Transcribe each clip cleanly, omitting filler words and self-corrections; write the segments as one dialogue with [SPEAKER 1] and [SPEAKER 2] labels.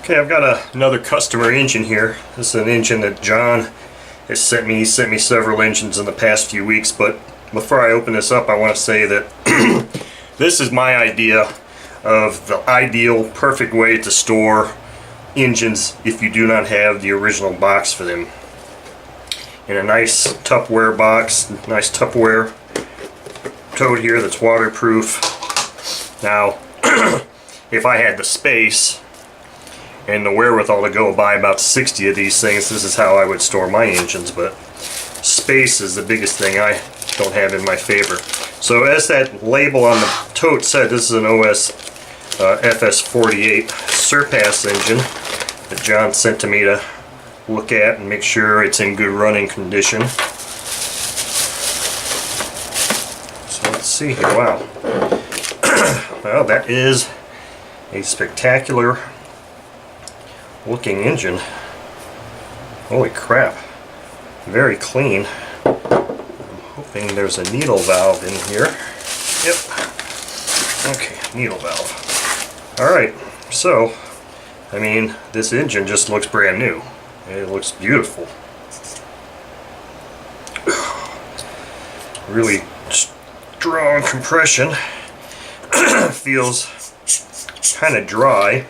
[SPEAKER 1] Okay, I've got another customer engine here. This is an engine that John has sent me. He sent me several engines in the past few weeks, but before I open this up, I want to say that this is my idea of the ideal, perfect way to store engines if you do not have the original box for them. In a nice Tupperware box, nice Tupperware tote here that's waterproof. Now, if I had the space and the wherewithal to go buy about 60 of these things, this is how I would store my engines, but space is the biggest thing I don't have in my favor. So as that label on the tote said, this is an OS FS-48 Surpass engine that John sent to me to look at and make sure it's in good running condition. So let's see here. Wow. Well, that is a spectacular looking engine. Holy crap. Very clean. I'm hoping there's a needle valve in here. Yep. Okay, needle valve. Alright, so, I mean, this engine just looks brand new. It looks beautiful. Really strong compression. Feels kind of dry.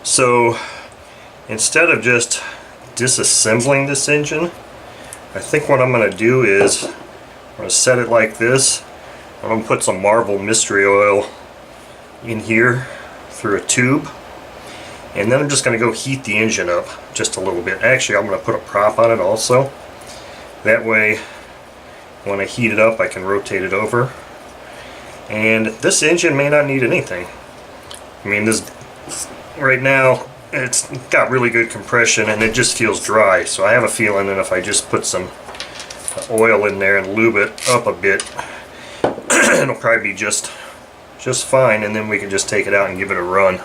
[SPEAKER 1] So instead of just disassembling this engine, I think what I'm going to do is I'm going to set it like this. I'm going to put some Marvel Mystery Oil in here through a tube, and then I'm just going to go heat the engine up just a little bit. Actually, I'm going to put a prop on it also. That way when I heat it up I can rotate it over. And this engine may not need anything. I mean, this right now it's got really good compression and it just feels dry, so I have a feeling that if I just put some oil in there and lube it up a bit, it'll probably be just fine, and then we can just take it out and give it a run.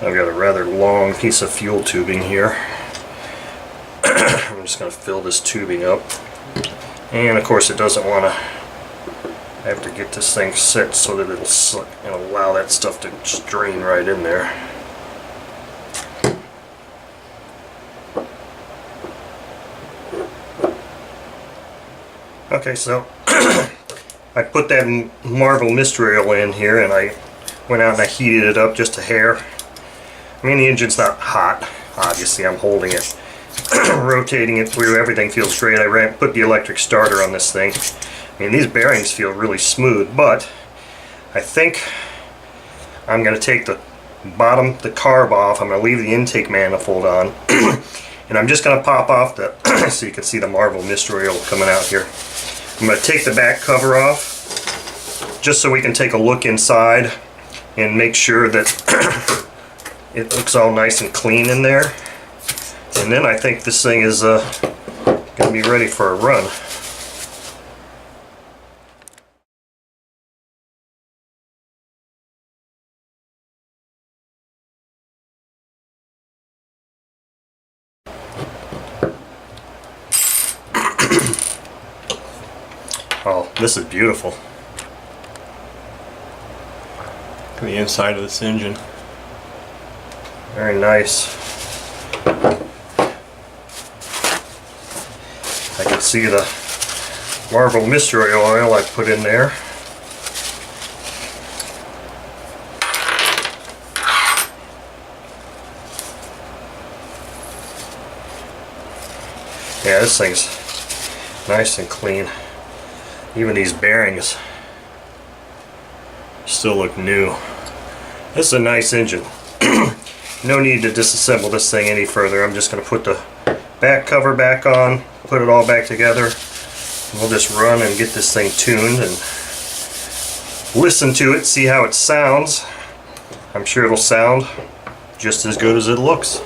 [SPEAKER 1] I've got a rather long piece of fuel tubing here. I'm just going to fill this tubing up, and of course it doesn't want to. I have to get this thing set so that it'll allow that stuff to just drain right in there. Okay, so I put that Marvel Mystery Oil in here, and I went out and I heated it up just a hair. I mean, the engine's not hot, obviously. I'm holding it, rotating it through. Everything feels great. I put the electric starter on this thing. I mean, these bearings feel really smooth, but I think I'm going to take the carb off. I'm going to leave the intake manifold on, and I'm just going to pop off the, so you can see the Marvel Mystery Oil coming out here. I'm going to take the back cover off, just so we can take a look inside and make sure that it looks all nice and clean in there. And then I think this thing is going to be ready for a run. Oh, this is beautiful. Look at the inside of this engine. Very nice. I can see the Marvel Mystery Oil I put in there. Yeah, this thing's nice and clean. Even these bearings still look new. This is a nice engine. No need to disassemble this thing any further. I'm just going to put the back cover back on, put it all back together, and we'll just run and get this thing tuned and listen to it, see how it sounds. I'm sure it'll sound just as good as it looks.